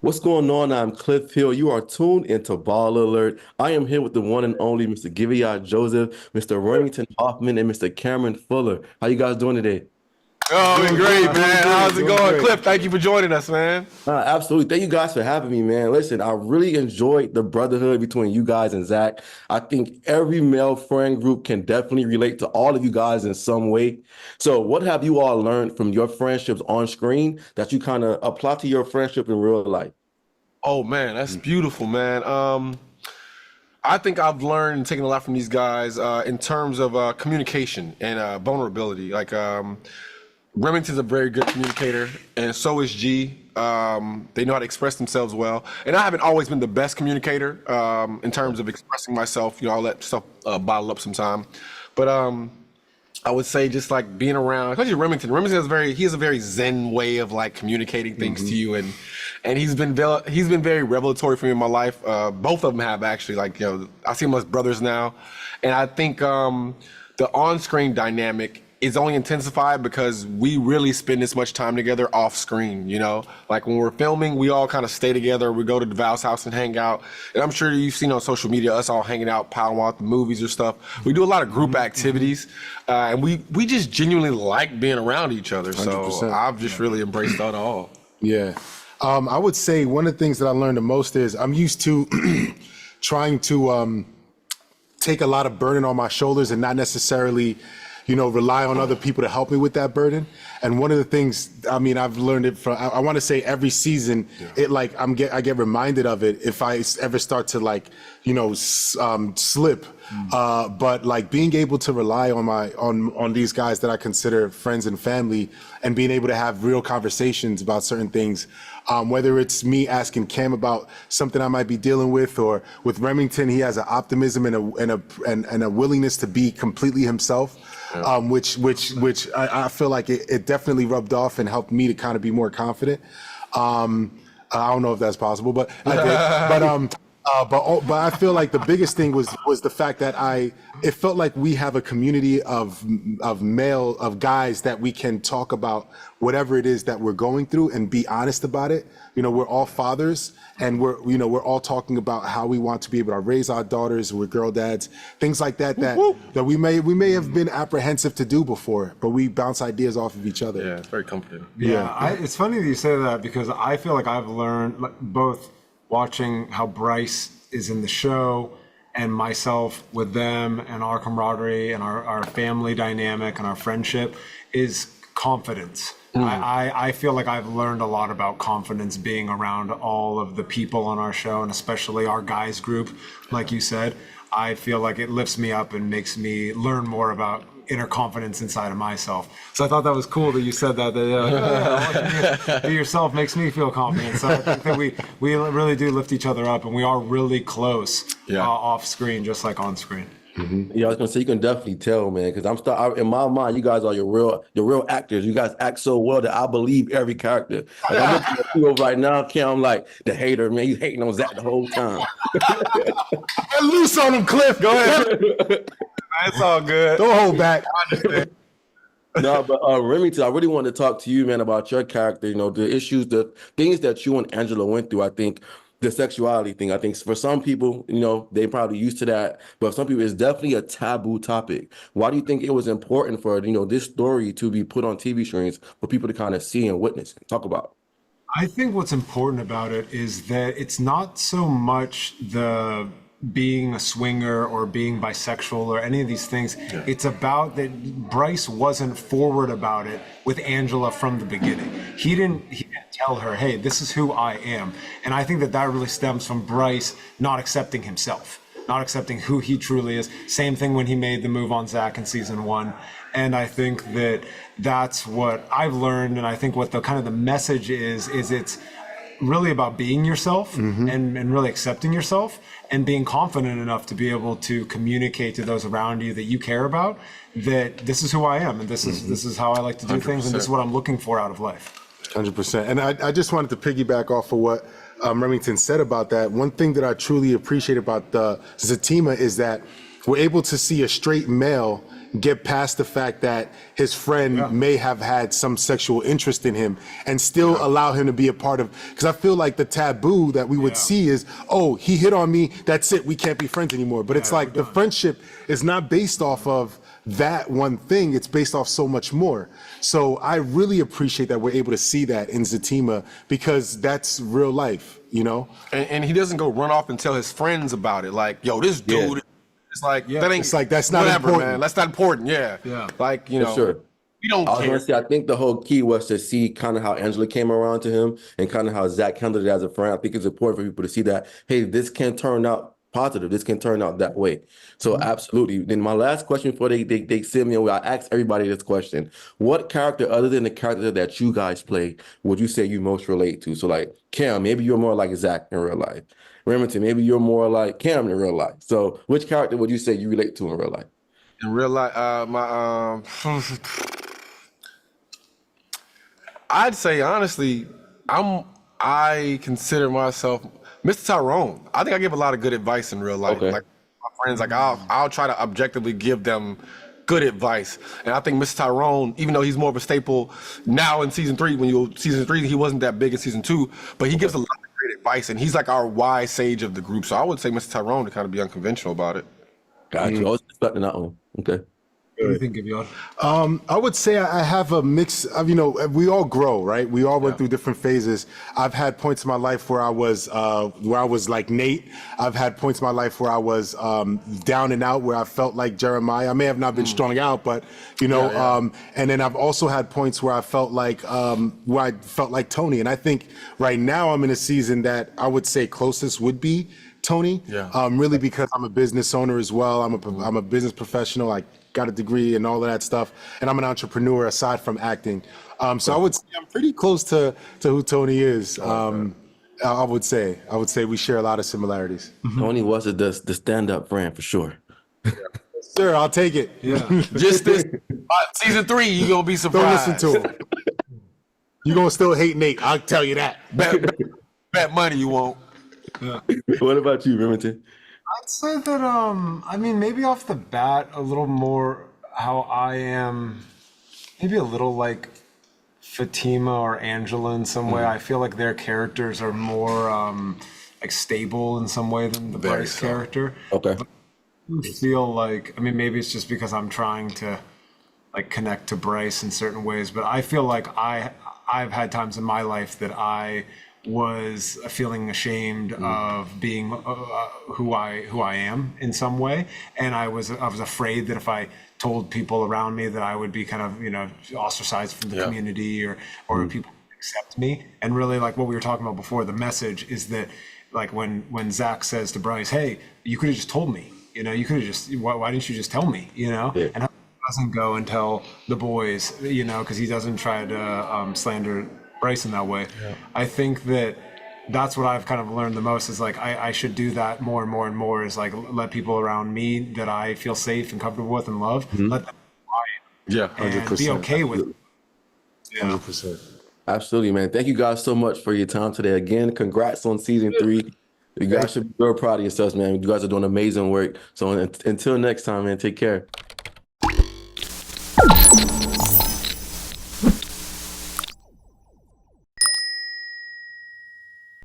What's going on? I'm Cliff Hill. You are tuned into Ball Alert. I am here with the one and only Mr. Giviot Joseph, Mr. Remington Hoffman, and Mr. Cameron Fuller. How you guys doing today? Oh, Doing great, good, man. How's it doing going? great. Cliff, thank you for joining us, man. Absolutely. Thank you guys for having me, man. Listen, I really enjoyed the brotherhood between you guys and Zach. I think every male friend group can definitely relate to all of you guys in some way. So, what have you all learned from your friendships on screen that you kind of apply to your friendship in real life? Oh, man, that's beautiful, man. I think I've learned and taken a lot from these guys in terms of communication and vulnerability. Remington's a very good communicator, and so is G. They know how to express themselves well. And I haven't always been the best communicator in terms of expressing myself. You know, I'll let stuff bottle up sometime. But I would say just like being around, especially Remington. Remington he has a very zen way of like communicating things to you, and he's been very revelatory for me in my life. Both of them have actually, like, you know, I see them as brothers now, and I think the on-screen dynamic is only intensified because we really spend this much time together off screen, you know? Like when we're filming, we all kind of stay together. We go to Val's house and hang out. And I'm sure you've seen on social media, us all hanging out, piling out the movies or stuff. We do a lot of group activities. And we just genuinely like being around each other. So 100%. I've just really embraced that all. Yeah. I would say one of the things that I learned the most is I'm used to trying to take a lot of burden on my shoulders and not necessarily, you know, rely on other people to help me with that burden. And one of the things, I mean, I've learned it from, I want to say every season, it like, I get reminded of it if I ever start to, like, you know, slip. But like being able to rely on on these guys that I consider friends and family, and being able to have real conversations about certain things, whether it's me asking Cam about something I might be dealing with, or with Remington, he has an optimism and a willingness to be completely himself, which I feel like it definitely rubbed off and helped me to kind of be more confident. I don't know if that's possible, but I did. But I feel like the biggest thing was the fact that it felt like we have a community of guys that we can talk about whatever it is that we're going through and be honest about it. You know, we're all fathers, and we're all talking about how we want to be able to raise our daughters. We're girl dads, things like that that we may have been apprehensive to do before, but we bounce ideas off of each other. Yeah, it's very comforting. Yeah, it's funny that you say that, because I feel like I've learned, like, both watching how Bryce is in the show and myself with them and our camaraderie and our family dynamic and our friendship, is confidence. I feel like I've learned a lot about confidence being around all of the people on our show, and especially our guys group, like you said. I feel like it lifts me up and makes me learn more about inner confidence inside of myself. So I thought that was cool that you said that watching you be yourself makes me feel confident. So I think that we really do lift each other up, and we are really close off screen, just like on screen. Yeah, I was gonna say you can definitely tell, man, because in my mind, you guys are your real actors. You guys act so well that I believe every character. Like, I'm looking at you right now, Kim. I'm like the hater, man. You hating on Zach the whole time. Get loose on him, Cliff. Go ahead. It's all good. Don't hold back. No, but Remington, I really want to talk to you, man, about your character. You know, the issues, the things that you and Angela went through. I think the sexuality thing. I think for some people, you know, they probably used to that, but some people, it's definitely a taboo topic. Why do you think it was important for, you know, this story to be put on TV screens for people to kind of see and witness and talk about? I think what's important about it is that it's not so much the being a swinger or being bisexual or any of these things. It's about that Bryce wasn't forward about it with Angela from the beginning. He didn't tell her, hey, this is who I am. And I think that really stems from Bryce not accepting himself, not accepting who he truly is. Same thing when he made the move on Zach in season 1. And I think that that's what I've learned. And I think what the kind of the message is it's really about being yourself and really accepting yourself and being confident enough to be able to communicate to those around you that you care about, that this is who I am, and this is how I like to do 100%. Things, and this is what I'm looking for out of life. 100%. And I just wanted to piggyback off of what Remington said about that. One thing that I truly appreciate about the Zatima is that we're able to see a straight male get past the fact that his friend may have had some sexual interest in him and still allow him to be a part of, because I feel like the taboo that we would see is, oh, he hit on me, that's it, we can't be friends anymore. But it's like the friendship is not based off of that one thing, it's based off so much more. So I really appreciate that we're able to see that in Zatima, because that's real life, you know? And he doesn't go run off and tell his friends about it. Like, yo, this dude, it's like, that ain't, It's like, that's not whatever, important. man. That's not important. Yeah. Like, you know, sure. we don't I was care. gonna say, I think the whole key was to see kind of how Angela came around to him and kind of how Zach handled it as a friend. I think it's important for people to see that, hey, this can turn out positive. This can turn out that way. So absolutely. Then my last question before they send me away, I asked everybody this question. What character other than the character that you guys play would you say you most relate to? So like Cam, maybe you're more like Zach in real life. Remington, maybe you're more like Cam in real life. So which character would you say you relate to in real life? In real life, I'd say honestly, I consider myself Mr. Tyrone. I think I give a lot of good advice in real life. Okay. Like my friends, like I'll try to objectively give them good advice. And I think Mr. Tyrone, even though he's more of a staple now in season 3, season 3 he wasn't that big in season 2, but he gives a lot of great advice, and he's like our wise sage of the group. So I would say Mr. Tyrone to kind of be unconventional about it. Gotcha. I was expecting that one. Okay. What do you think of you? I would say I have a mix of, you know, we all grow, right? We all went through different phases. I've had points in my life where I was like Nate. I've had points in my life where I was down and out, where I felt like Jeremiah. I may have not been strung out, but you know, and then I've also had points where I felt like Tony. And I think right now I'm in a season that I would say closest would be Tony. Really, because I'm a business owner as well. I'm a business professional. I got a degree and all of that stuff, and I'm an entrepreneur aside from acting. So I would say I'm pretty close to who Tony is. I would say we share a lot of similarities. Tony was the stand-up friend for sure. Sure, I'll take it. Just this season 3, you're gonna be Don't surprised. listen to him. You're gonna still hate Nate. I'll tell you that. Bet money you won't. What about you, Remington? I'd say that I mean, maybe off the bat a little more how I am, maybe a little like Fatima or Angela in some way. I feel like their characters are more like stable in some way than the Bryce character. Okay. I feel like, I mean, maybe it's just because I'm trying to like connect to Bryce in certain ways, but I feel like I've had times in my life that I was feeling ashamed of being who I am in some way, and I was afraid that if I told people around me that I would be kind of, you know, ostracized from the community or people would accept me. And really, like what we were talking about before, the message is that like when Zach says to Bryce, "Hey, you could have just told me, you know, you could have just why didn't you just tell me, you know?" And how he doesn't go and tell the boys, you know, because he doesn't try to slander Bryce in that way. I think that's what I've kind of learned the most is like I should do that more and more and more, is like let people around me that I feel safe and comfortable with and love, let them and be okay with it. 100%. Absolutely, man. Thank you guys so much for your time today. Again, congrats on season 3. You guys should be very proud of yourselves, man. You guys are doing amazing work. So until next time, man, take care.